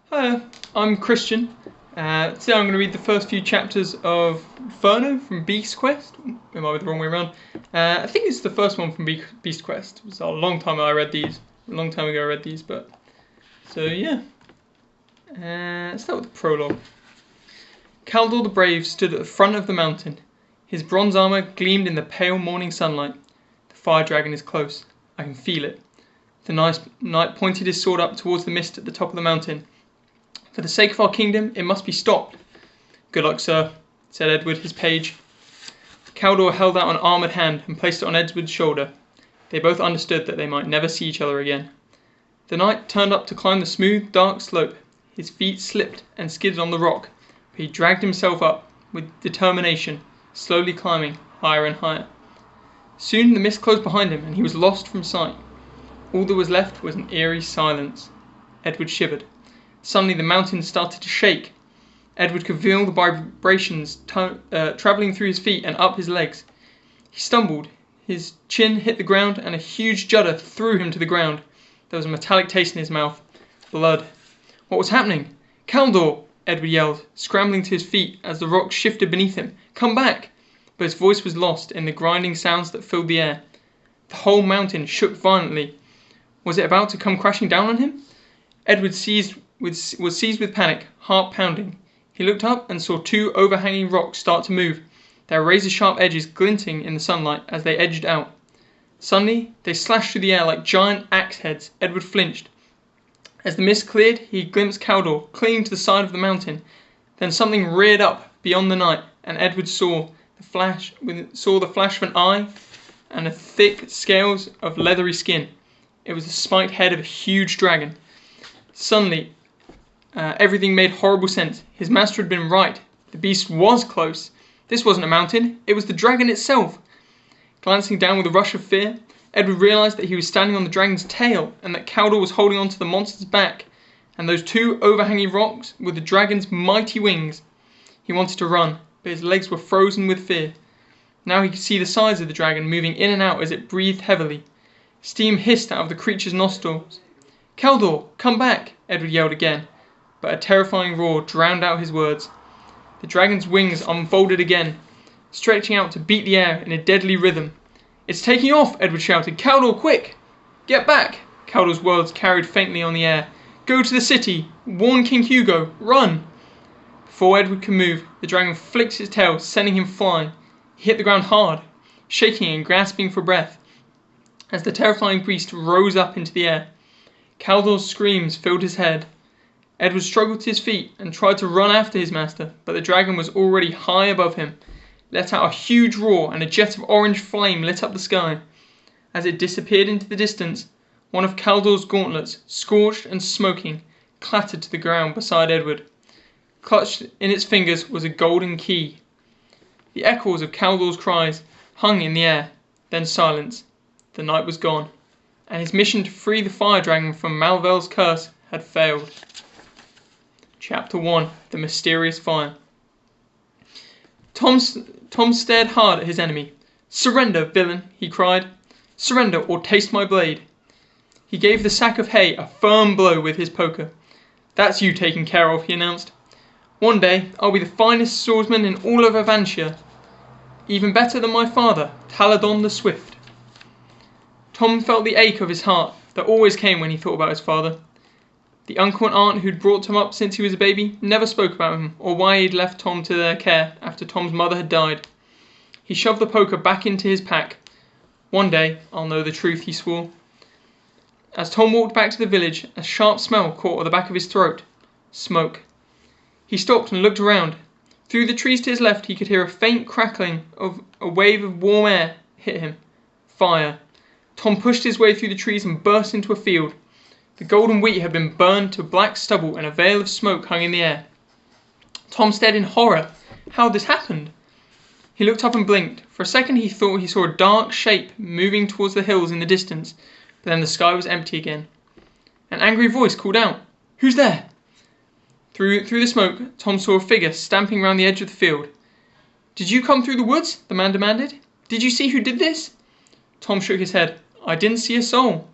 Hi, I'm Christian. Today I'm going to read the first few chapters of Inferno from Beast Quest. It might be the wrong way around. I think it's the first one from Beast Quest. It was a long time ago I read these. But so yeah. Let's start with the prologue. Kaldor the Brave stood at the front of the mountain. His bronze armor gleamed in the pale morning sunlight. The fire dragon is close. I can feel it. The knight pointed his sword up towards the mist at the top of the mountain. For the sake of our kingdom, it must be stopped. Good luck, sir, said Edward, his page. Kaldor held out an armoured hand and placed it on Edward's shoulder. They both understood that they might never see each other again. The knight turned up to climb the smooth, dark slope. His feet slipped and skidded on the rock, but he dragged himself up with determination, slowly climbing higher and higher. Soon the mist closed behind him and he was lost from sight. All that was left was an eerie silence. Edward shivered. Suddenly the mountain started to shake. Edward could feel the vibrations travelling through his feet and up his legs. He stumbled. His chin hit the ground and a huge judder threw him to the ground. There was a metallic taste in his mouth. Blood. What was happening? Kaldor! Edward yelled, scrambling to his feet as the rock shifted beneath him. Come back! But his voice was lost in the grinding sounds that filled the air. The whole mountain shook violently. Was it about to come crashing down on him? Edward was seized with panic, heart pounding. He looked up and saw two overhanging rocks start to move, their razor-sharp edges glinting in the sunlight as they edged out. Suddenly, they slashed through the air like giant axe heads. Edward flinched. As the mist cleared, he glimpsed Kaldor clinging to the side of the mountain. Then something reared up beyond the night, and Edward saw the flash of an eye and the thick scales of leathery skin. It was the spiked head of a huge dragon. Suddenly, everything made horrible sense. His master had been right. The beast was close. This wasn't a mountain. It was the dragon itself. Glancing down with a rush of fear, Edward realized that he was standing on the dragon's tail and that Kaldor was holding onto the monster's back. And those two overhanging rocks were the dragon's mighty wings. He wanted to run, but his legs were frozen with fear. Now he could see the sides of the dragon moving in and out as it breathed heavily. Steam hissed out of the creature's nostrils. Kaldor, come back! Edward yelled again, but a terrifying roar drowned out his words. The dragon's wings unfolded again, stretching out to beat the air in a deadly rhythm. It's taking off! Edward shouted. Kaldor, quick! Get back! Kaldor's words carried faintly on the air. Go to the city! Warn King Hugo! Run! Before Edward could move, the dragon flicked its tail, sending him flying. He hit the ground hard, shaking and grasping for breath, as the terrifying beast rose up into the air. Kaldor's screams filled his head. Edward struggled to his feet and tried to run after his master, but the dragon was already high above him, let out a huge roar, and a jet of orange flame lit up the sky. As it disappeared into the distance, one of Kaldor's gauntlets, scorched and smoking, clattered to the ground beside Edward. Clutched in its fingers was a golden key. The echoes of Kaldor's cries hung in the air, then silence. The night was gone, and his mission to free the fire dragon from Malvel's curse had failed. Chapter 1. The Mysterious Fire. Tom stared hard at his enemy. Surrender, villain, he cried. Surrender or taste my blade. He gave the sack of hay a firm blow with his poker. That's you taken care of, he announced. One day I'll be the finest swordsman in all of Avancia. Even better than my father, Taladon the Swift. Tom felt the ache of his heart that always came when he thought about his father. The uncle and aunt who'd brought him up since he was a baby never spoke about him or why he'd left Tom to their care after Tom's mother had died. He shoved the poker back into his pack. One day I'll know the truth, he swore. As Tom walked back to the village, a sharp smell caught at the back of his throat. Smoke. He stopped and looked around. Through the trees to his left he could hear a faint crackling of a wave of warm air hit him. Fire. Tom pushed his way through the trees and burst into a field. The golden wheat had been burned to black stubble and a veil of smoke hung in the air. Tom stared in horror. How had this happened? He looked up and blinked. For a second he thought he saw a dark shape moving towards the hills in the distance, but then the sky was empty again. An angry voice called out, Who's there? Through the smoke, Tom saw a figure stamping round the edge of the field. Did you come through the woods? The man demanded. Did you see who did this? Tom shook his head. I didn't see a soul.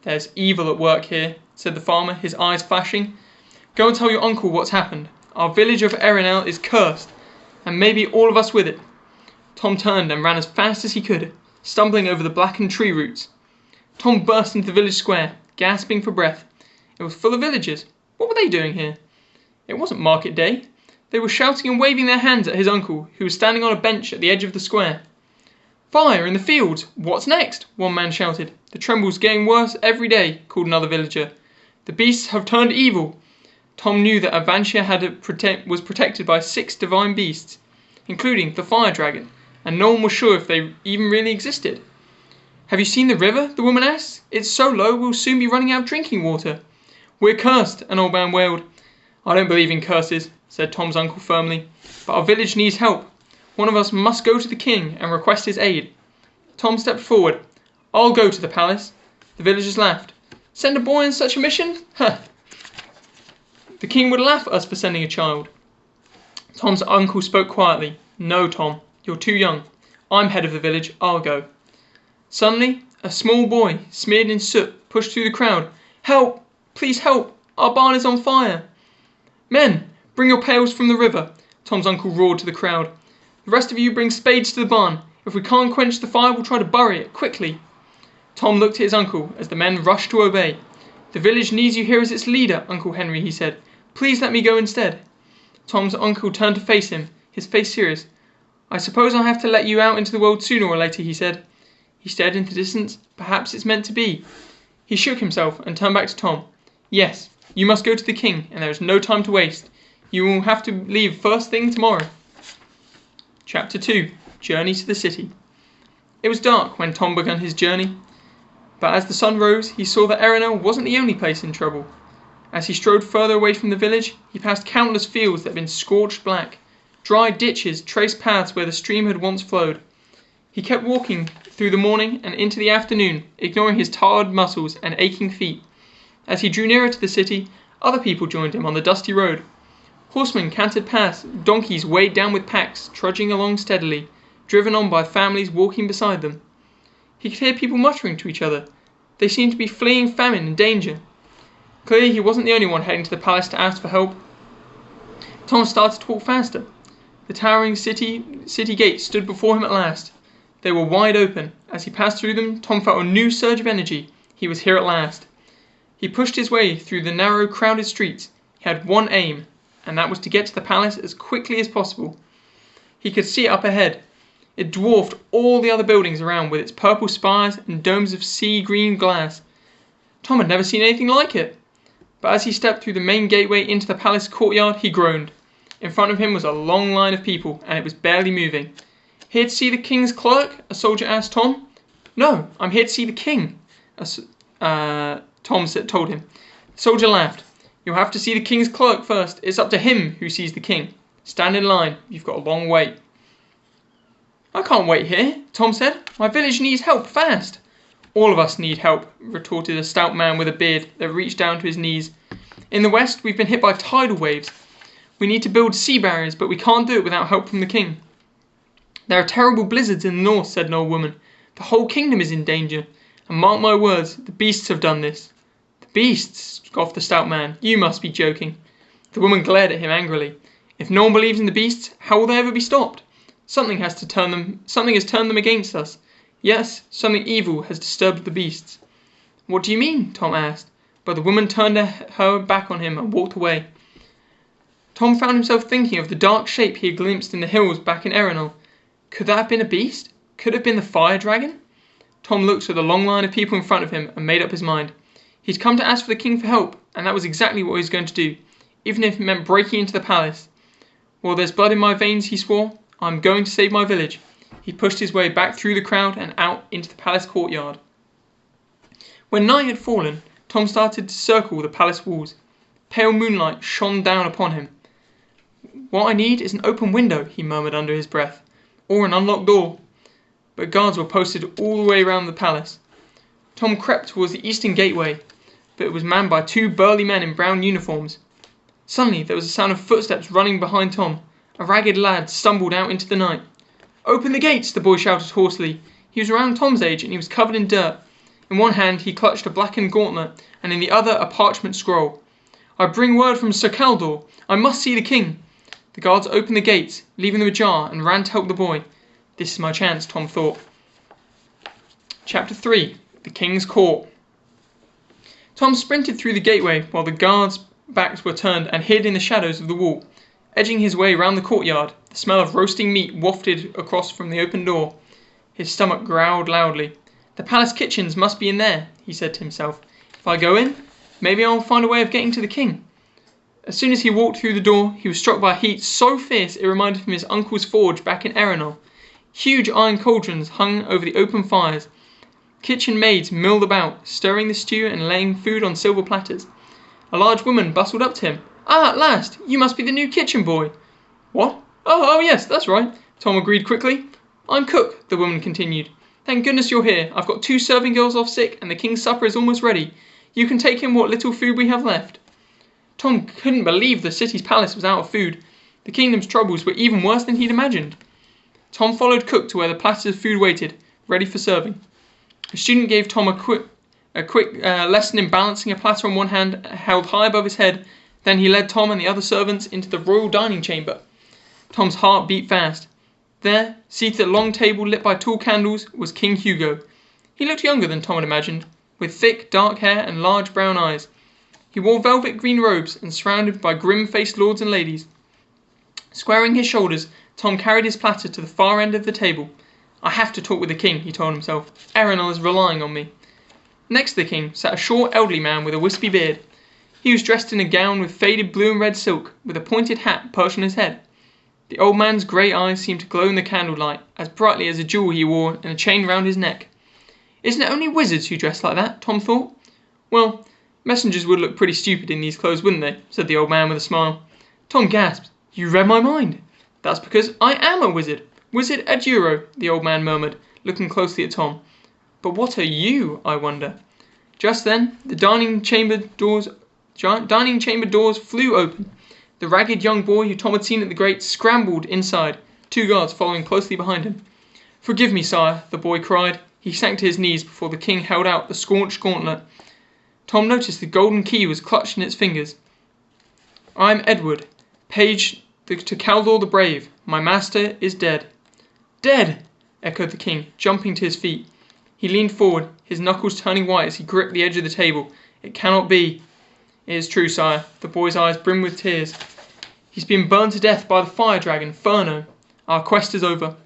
There's evil at work here, said the farmer, his eyes flashing. Go and tell your uncle what's happened. Our village of Erinel is cursed, and maybe all of us with it." Tom turned and ran as fast as he could, stumbling over the blackened tree roots. Tom burst into the village square, gasping for breath. It was full of villagers. What were they doing here? It wasn't market day. They were shouting and waving their hands at his uncle, who was standing on a bench at the edge of the square. "Fire in the fields! What's next?" one man shouted. "The tremble's getting worse every day," called another villager. "The beasts have turned evil." Tom knew that Avansha was protected by 6 divine beasts, including the fire dragon, and no one was sure if they even really existed. "Have you seen the river?" the woman asked. "It's so low we'll soon be running out of drinking water." "We're cursed," an old man wailed. "I don't believe in curses," said Tom's uncle firmly, "but our village needs help. One of us must go to the king and request his aid." Tom stepped forward. "I'll go to the palace." The villagers laughed. "Send a boy on such a mission? Huh! The king would laugh at us for sending a child." Tom's uncle spoke quietly. "No, Tom, you're too young. I'm head of the village. I'll go." Suddenly, a small boy, smeared in soot, pushed through the crowd. "Help! Please help! Our barn is on fire!" "Men, bring your pails from the river," Tom's uncle roared to the crowd. "The rest of you bring spades to the barn. If we can't quench the fire, we'll try to bury it, quickly." Tom looked at his uncle as the men rushed to obey. "The village needs you here as its leader, Uncle Henry," he said. "Please let me go instead." Tom's uncle turned to face him, his face serious. "I suppose I'll have to let you out into the world sooner or later," he said. He stared into the distance. "Perhaps it's meant to be." He shook himself and turned back to Tom. "Yes, you must go to the king, and there is no time to waste. You will have to leave first thing tomorrow." Chapter 2. Journey to the City. It was dark when Tom began his journey, but as the sun rose, he saw that Erinel wasn't the only place in trouble. As he strode further away from the village, he passed countless fields that had been scorched black. Dry ditches traced paths where the stream had once flowed. He kept walking through the morning and into the afternoon, ignoring his tired muscles and aching feet. As he drew nearer to the city, other people joined him on the dusty road. Horsemen cantered past, donkeys weighed down with packs, trudging along steadily, driven on by families walking beside them. He could hear people muttering to each other. They seemed to be fleeing famine and danger. Clearly he wasn't the only one heading to the palace to ask for help. Tom started to walk faster. The towering city gates stood before him at last. They were wide open. As he passed through them, Tom felt a new surge of energy. He was here at last. He pushed his way through the narrow, crowded streets. He had one aim, and that was to get to the palace as quickly as possible. He could see it up ahead. It dwarfed all the other buildings around with its purple spires and domes of sea-green glass. Tom had never seen anything like it. But as he stepped through the main gateway into the palace courtyard, he groaned. In front of him was a long line of people, and it was barely moving. "Here to see the king's clerk?" a soldier asked Tom. "No, I'm here to see the king," Tom told him. The soldier laughed. "You'll have to see the king's clerk first. It's up to him who sees the king. Stand in line. You've got a long wait." "I can't wait here," Tom said. "My village needs help, fast." "All of us need help," retorted a stout man with a beard that reached down to his knees. "In the west, we've been hit by tidal waves. We need to build sea barriers, but we can't do it without help from the king." "There are terrible blizzards in the north," said an old woman. "The whole kingdom is in danger. And mark my words, the beasts have done this." "The beasts?" scoffed the stout man. "You must be joking." The woman glared at him angrily. "If no one believes in the beasts, how will they ever be stopped? Something has turned them against us. Yes, something evil has disturbed the beasts." "What do you mean?" Tom asked, but the woman turned her back on him and walked away. Tom found himself thinking of the dark shape he had glimpsed in the hills back in Erinel. Could that have been a beast? Could it have been the fire dragon? Tom looked at the long line of people in front of him and made up his mind. He'd come to ask for the king for help, and that was exactly what he was going to do, even if it meant breaking into the palace. "While there's blood in my veins," he swore, "I'm going to save my village." He pushed his way back through the crowd and out into the palace courtyard. When night had fallen, Tom started to circle the palace walls. Pale moonlight shone down upon him. "What I need is an open window," he murmured under his breath, "or an unlocked door." But guards were posted all the way around the palace. Tom crept towards the eastern gateway, but it was manned by 2 burly men in brown uniforms. Suddenly there was a sound of footsteps running behind Tom. A ragged lad stumbled out into the night. "Open the gates!" the boy shouted hoarsely. He was around Tom's age and he was covered in dirt. In one hand he clutched a blackened gauntlet and in the other a parchment scroll. "I bring word from Sir Caldor. I must see the king." The guards opened the gates, leaving them ajar, and ran to help the boy. This is my chance, Tom thought. Chapter 3. The King's Court. Tom sprinted through the gateway while the guards' backs were turned and hid in the shadows of the wall. Edging his way round the courtyard, the smell of roasting meat wafted across from the open door. His stomach growled loudly. "The palace kitchens must be in there," he said to himself. "If I go in, maybe I'll find a way of getting to the king." As soon as he walked through the door, he was struck by a heat so fierce it reminded him of his uncle's forge back in Erenol. Huge iron cauldrons hung over the open fires. Kitchen maids milled about, stirring the stew and laying food on silver platters. A large woman bustled up to him. "Ah, at last! You must be the new kitchen boy." "What? Oh, yes, that's right," Tom agreed quickly. "I'm cook," the woman continued. "Thank goodness you're here. I've got 2 serving girls off sick, and the king's supper is almost ready. You can take him what little food we have left." Tom couldn't believe the city's palace was out of food. The kingdom's troubles were even worse than he'd imagined. Tom followed Cook to where the platters of food waited, ready for serving. A student gave Tom a quick lesson in balancing a platter on one hand held high above his head. Then he led Tom and the other servants into the royal dining chamber. Tom's heart beat fast. There, seated at a long table lit by tall candles, was King Hugo. He looked younger than Tom had imagined, with thick, dark hair and large brown eyes. He wore velvet green robes and surrounded by grim-faced lords and ladies. Squaring his shoulders, Tom carried his platter to the far end of the table. "I have to talk with the king," he told himself. "Erenol is relying on me." Next to the king sat a short, elderly man with a wispy beard. He was dressed in a gown with faded blue and red silk, with a pointed hat perched on his head. The old man's grey eyes seemed to glow in the candlelight, as brightly as a jewel he wore in a chain round his neck. "Isn't it only wizards who dress like that?" Tom thought. "Well, messengers would look pretty stupid in these clothes, wouldn't they?" said the old man with a smile. Tom gasped. "You read my mind." "That's because I am a wizard. Wizard Eduro," the old man murmured, looking closely at Tom. "But what are you, I wonder?" Just then, the dining chamber doors flew open. The ragged young boy who Tom had seen at the grate scrambled inside, 2 guards following closely behind him. "Forgive me, sire," the boy cried. He sank to his knees before the king held out the scorched gauntlet. Tom noticed the golden key was clutched in its fingers. "I am Edward, page to Caldor the Brave. My master is dead." "Dead!" echoed the king, jumping to his feet. He leaned forward, his knuckles turning white as he gripped the edge of the table. "It cannot be." "It is true, sire." The boy's eyes brimmed with tears. "He's been burned to death by the fire dragon, Furno. Our quest is over."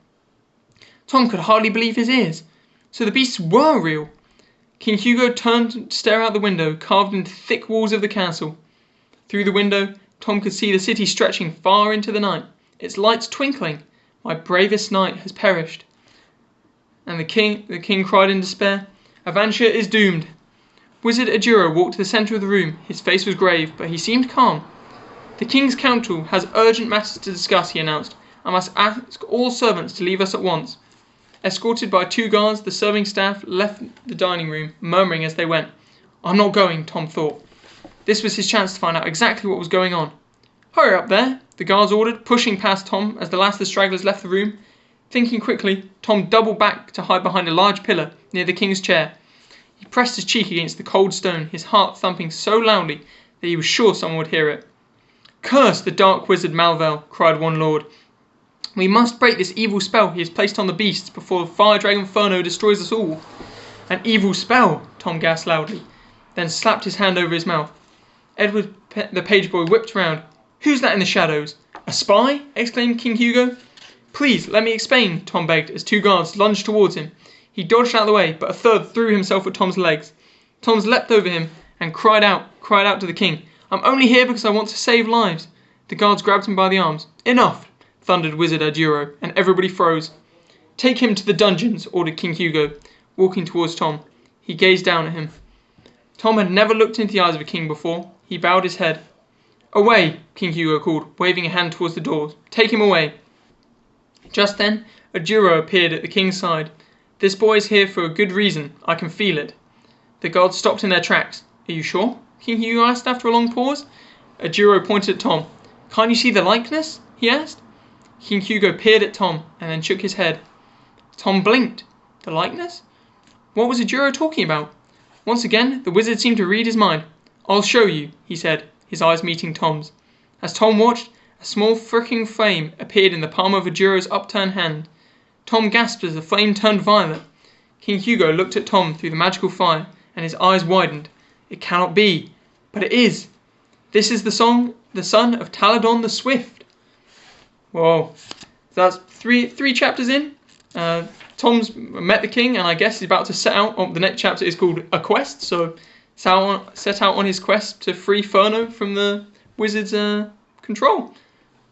Tom could hardly believe his ears. So the beasts were real. King Hugo turned to stare out the window, carved into the thick walls of the castle. Through the window, Tom could see the city stretching far into the night, its lights twinkling. "My bravest knight has perished." And the king cried in despair, "Avansha is doomed." Wizard Eduro walked to the centre of the room. His face was grave, but he seemed calm. "The king's council has urgent matters to discuss," he announced. "I must ask all servants to leave us at once." Escorted by 2 guards, the serving staff left the dining room, murmuring as they went. "I'm not going," Tom thought. This was his chance to find out exactly what was going on. "Hurry up there," the guards ordered, pushing past Tom as the last of the stragglers left the room. Thinking quickly, Tom doubled back to hide behind a large pillar near the king's chair. He pressed his cheek against the cold stone, his heart thumping so loudly that he was sure someone would hear it. "Curse the dark wizard Malvel," cried one lord. "We must break this evil spell he has placed on the beasts before the fire dragon Furno destroys us all." "An evil spell," Tom gasped loudly, then slapped his hand over his mouth. Edward the page boy whipped round. "Who's that in the shadows?" "A spy?" exclaimed King Hugo. "Please, let me explain," Tom begged as 2 guards lunged towards him. He dodged out of the way, but a third threw himself at Tom's legs. Tom leapt over him and cried out to the king, "I'm only here because I want to save lives." The guards grabbed him by the arms. "Enough!" thundered Wizard Eduro, and everybody froze. "Take him to the dungeons," ordered King Hugo, walking towards Tom. He gazed down at him. Tom had never looked into the eyes of a king before. He bowed his head. "Away," King Hugo called, waving a hand towards the doors. "Take him away." Just then, Eduro appeared at the king's side. "This boy is here for a good reason. I can feel it." The guards stopped in their tracks. "Are you sure?" King Hugo asked after a long pause. Eduro pointed at Tom. "Can't you see the likeness?" he asked. King Hugo peered at Tom and then shook his head. Tom blinked. The likeness? What was Eduro talking about? Once again, the wizard seemed to read his mind. "I'll show you," he said, his eyes meeting Tom's. As Tom watched, a small fricking flame appeared in the palm of Ajuro's upturned hand. Tom gasped as the flame turned violet. King Hugo looked at Tom through the magical fire, and his eyes widened. It cannot be, but it is. This is the son of Taladon the Swift. Whoa. So that's three chapters in. Tom's met the king, and I guess he's about to set out on the next chapter is called A Quest, so set out on his quest to free Furno from the wizard's control.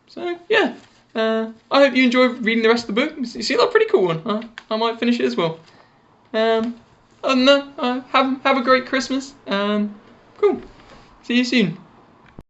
So yeah, I hope you enjoy reading the rest of the book. You see, that's a pretty cool one. I might finish it as well. Other than that, have a great Christmas. Cool. See you soon.